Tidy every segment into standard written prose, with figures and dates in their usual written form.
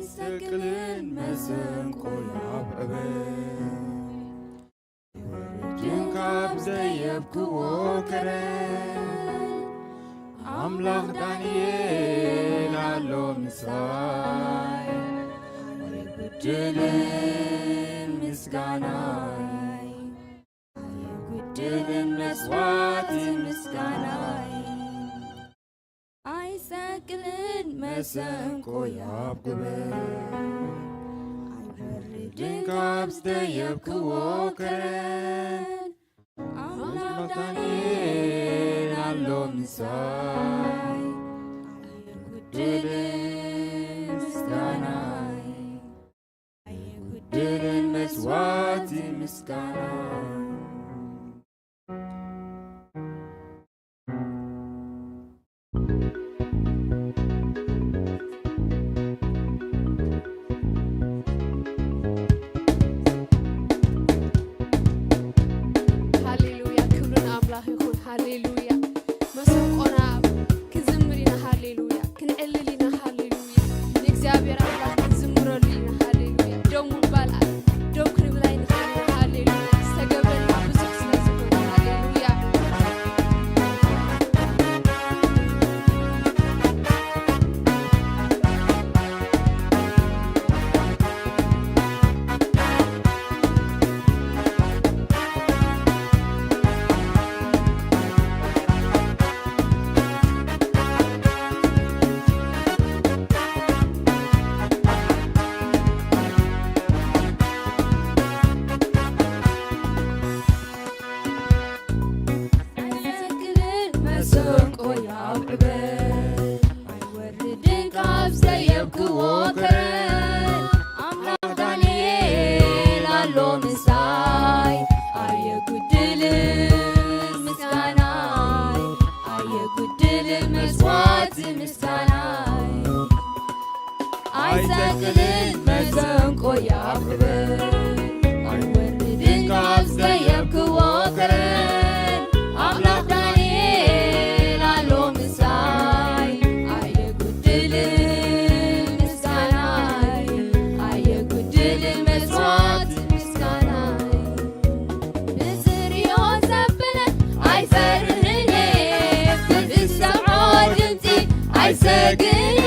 አይሰቅልን መሰንቆ ያብዕበል ይወርድን ካብ ዘየብክዎ ከረን አምላኽ ዳንኤል ኣሎ ምሳይ አይጉድልን ምስጋናይ አይጉድልን መስዋዕት ምስጋናይ አይሰቅልን መሰንቆ ያብዕበል አይወርድን ካብ ዘየብክዎ ከረን አምላኽ ዳንኤል ኣሎ ምሳይ አይጉድልን ምስጋናይ አይጉድልን መስዋዕት ምስጋናይ هاليلويا مسقنا كزمرنا هاليلويا كنعللنا هاليلويا لإግዚአብሔር አምላክ ዝምረሉና هاليلويا ደሙ ባልአ ደም ክብላይና هاليلويا ዝተገበረና ብዙሕ ስለዝኮነ هاليلويا አይሰቅልን መሰንቆ ያብዕበል አይወርድን ካብ ዘየብክዎ ከረን አምላኽ ዳንኤል ኣሎ ምሳይ አይጉድልን ምስጋናይ አይጉድልን መስዋዕት ምስጋናይ ብዝርዮ ዘብለ አይፈርህን ብዝሰምዖ ድምፂ አይሰግድን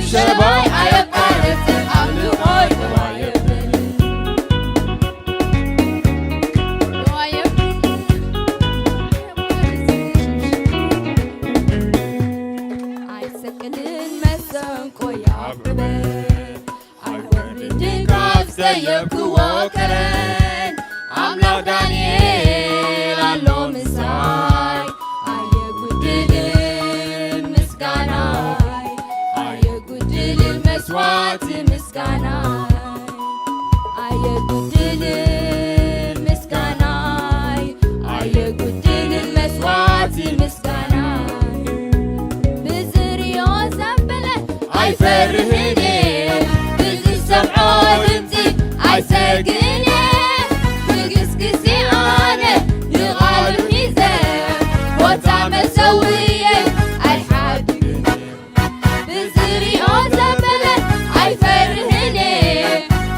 شباي عيقارت عملو خوي دوايبن አይሰቅልን መሰንቆ ያብዕበል አይወርድን ካብ ዘየብክዎ ከረን አምላኽ ዳንኤል ኣሎ ምሳይ አይጉድልን ምስጋናይ አይጉድልን መስዋዕት ምስጋናይ አይጉድልን ምስጋናይ አይጉድልን መስዋዕት ምስጋናይ ብዝርዮ ዘበለ አይፈርህን ብዝሰምዖ ድምፂ አይሰግድን ብግስግሴ ኣነ ንቓሉ ሒዘ ቦታ መሰውየ ኣይሓድግን ብዝርዮ ዘበለ አይፈርህን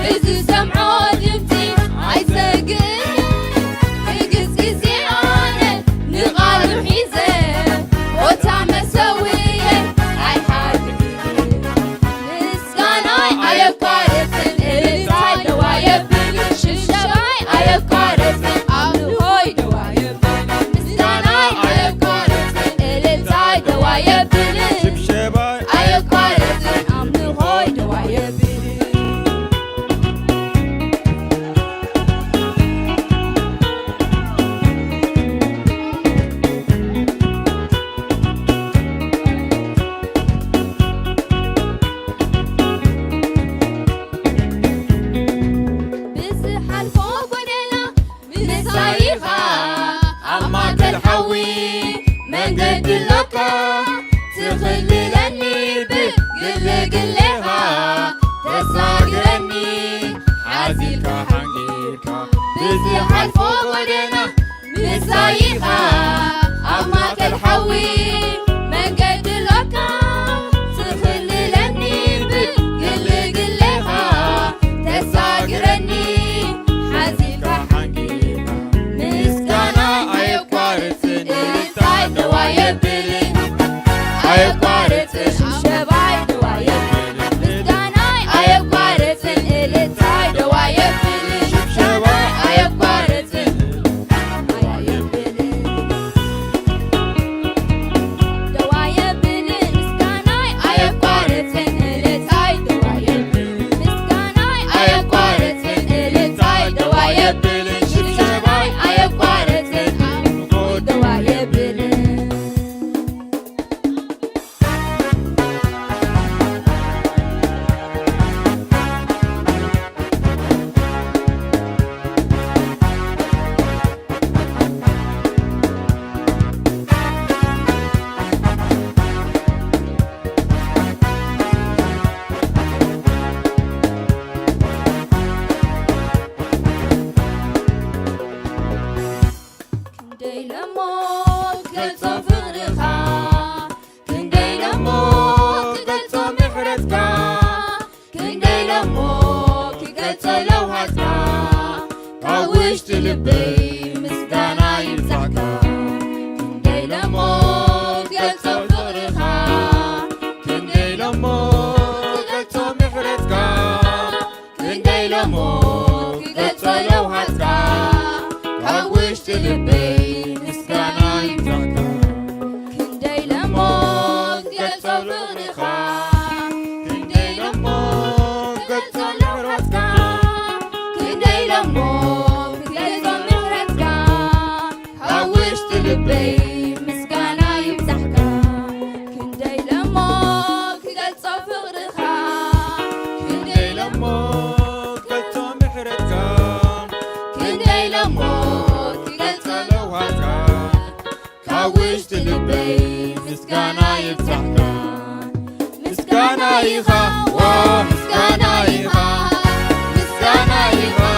ብዝሰምዖ ድምፂ አይሰግድን ብግስግሴ ኣነ ንቓሉ ሒዘ ቦታ መሰውየ አይሓድግን ምስጋናይ ኣየቋረፅን እልልታይ ደዋየብን حبيرك بزحال فوق ودنا مسايخة أماك الحوي من قد لك تخللني بقل قلها تساقرني حزيفة حنقيها مسكانة أيب كارتن إلتاي دوايب بلي أيب كارتن شباي دوايب بلي مسكانة أيب كارتن إلتاي دوايب بلي شباي أيب كارتن أيب بلي دوايب بلي مسكانة أيب كارتن إلتاي دوايب بلي مسكانة أيب كارتن إلتاي دوايب بلي شباي أيب كارتن دوايب بلي كندي لموت قلتو فغرخا كندي لموت قلتو محرتكا كندي لموت قلتو لوهتكا قوشت لبي مسكانا يمسحكا كندي لموت قلتو فغرخا كندي لموت قلتو محرتكا كندي لموت قلتو لوهتكا قوشت لبي مسكانا يمسحكا كندي لموت قلتو فغرخا كندي لموت قلتو لوهتكا كندي لموت قلتو محرتكا قوشت لبي مسكانا يمسحكا كندي لموت قلتو فغرخا كندي لموت قلتو محرتكا كندي لموت قلتو لوهتكا كوشت لبي مسكانا يفتحكا مسكانا يخا مسكانا يخا مسكانا يخا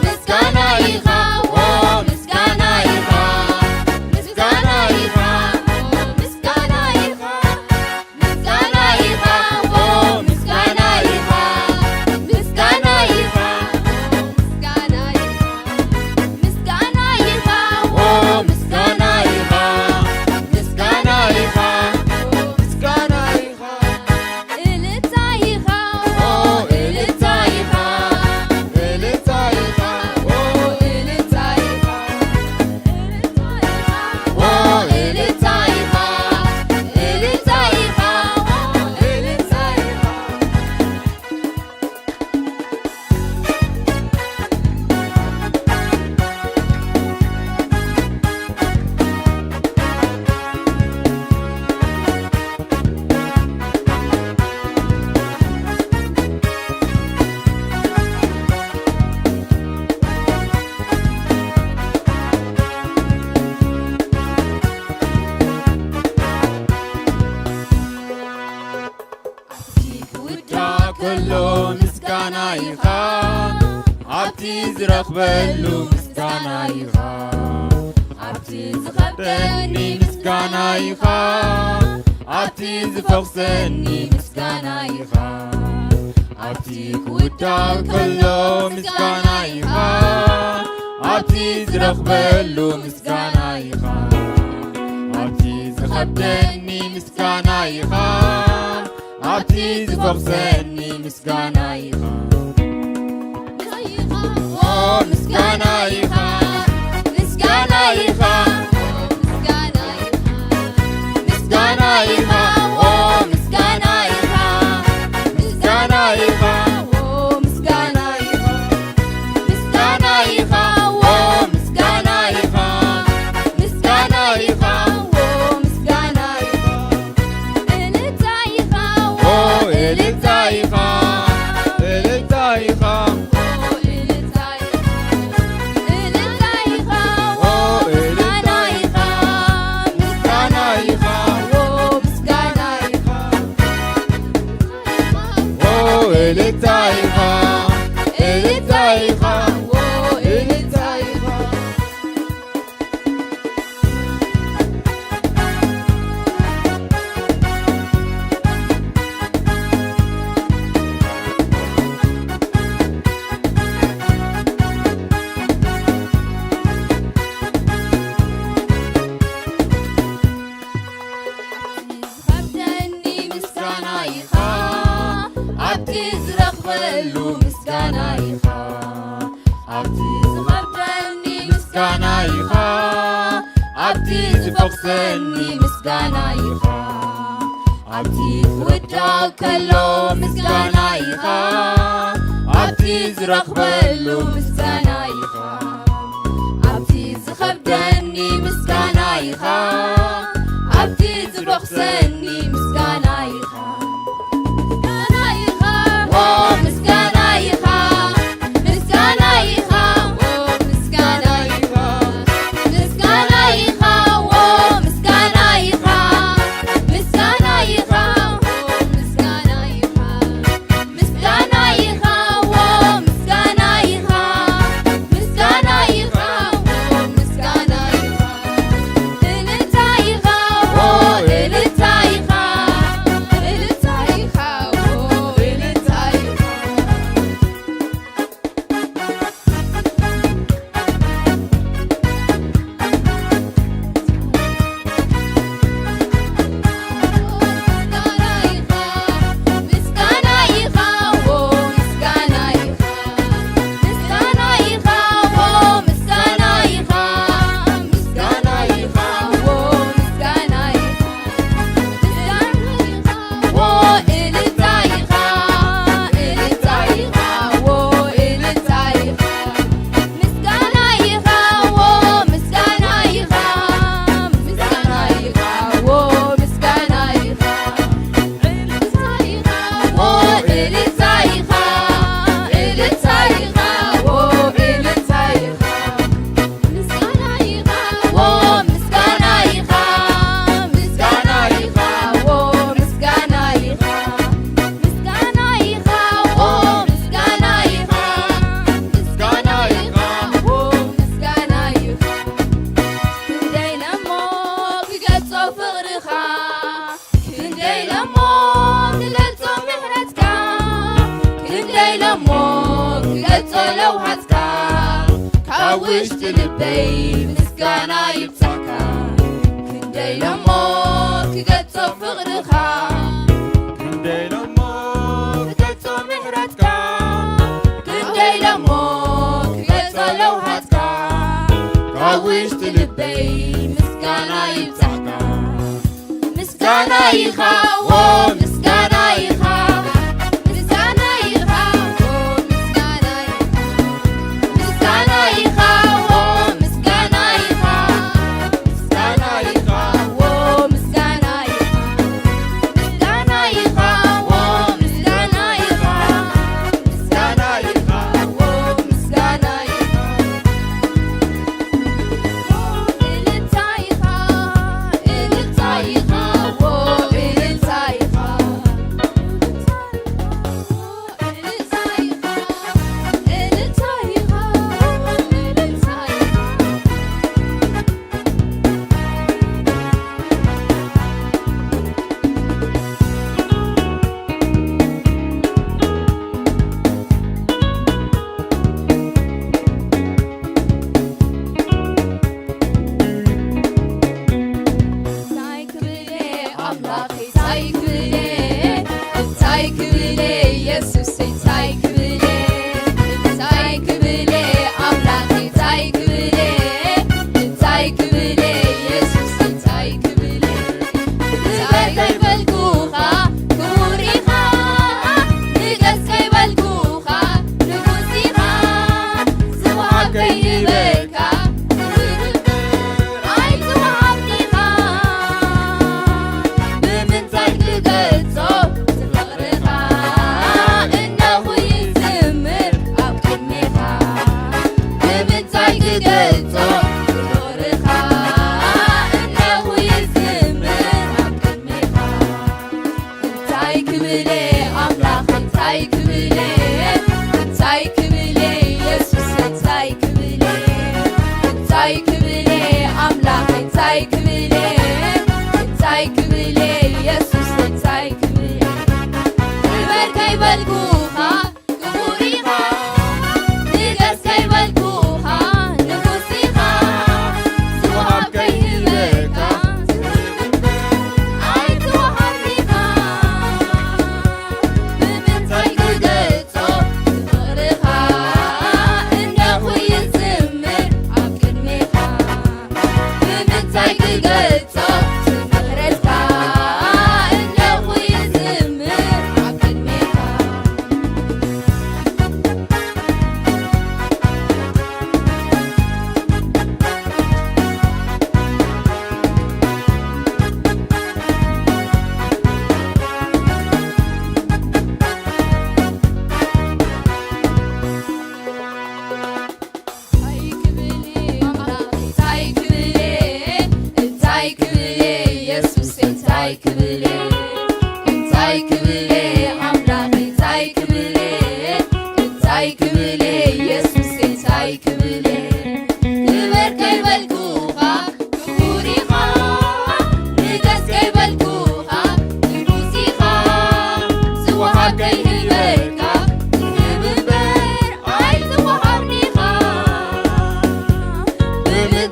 مسكانا يخا مسكانا يخا مسكانا يخا مسكانا يخا مسكانا يخا مسكانا يخا مسكانا يخا مسكانا يخا مسكانا يخا مسكانا يخا مسكانا يخا إلتا يخا إلتا يخا إلتا يخا إلتا يخا إلتا يخا إلتا يخا إلتا يخا ودا كله مسكانا يخا عبتي زرقبلو مسكانا يخا عبتي زخبتني مسكانا يخا عبتي زفوقسني مسكانا يخا عبتي ودا كله مسكانا يخا عبتي زرقبلو مسكانا يخا عبتي زخبتني مسكانا يخا عبتي زفوقسني مسكانا يخا مسكانا يخا مسكانا يخا مسكانا يخا مسكانا يخا مسكانا يخا مسكانا يخا مسكانا يخا مسكانا يخا مسكانا يخا مسكانا يخا إلتا يخا إلتا يخا إلتا يخا إلتا يخا ምስጋና ኢኻ ኣብቲ ዝፈቕሰኒ ምስጋና ኢኻ ኣብቲ ክውዳእ ከሎ ምስጋና ኢኻ ኣብቲ ዝረኽበሉ ምስጋና ኢኻ ኣብቲ ዝኸብደኒ ምስጋና ኢኻ ኣብቲ ዝፈቕሰኒ ምስጋና ኢኻ ምስጋና ኢኻ ምስጋና ኢኻ ምስጋና ኢኻ ምስጋና ኢኻ ምስጋና ኢኻ ምስጋና ኢኻ ምስጋና ኢኻ ምስጋና ኢኻ ምስጋና ኢኻ ምስጋና ኢኻ ምስጋና ኢኻ እልልታ ኢኻ እልልታ ኢኻ እልልታ ኢኻ እልልታ ኢኻ ውሽጢ ልበይ ምስጋና ይብዛካ ክንደይ ደሞ ክገልጾ ፍቕርኻ ክንደይ ደሞ ክገልጾ ምሕረትካ ክንደይ ደሞ ክገልጾ ለውሃትካ ካብ ውሽጢ ልበይ ምስጋና ይብዛካ ምስጋና ኢኻ ምስጋና ኢኻ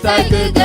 እንታይ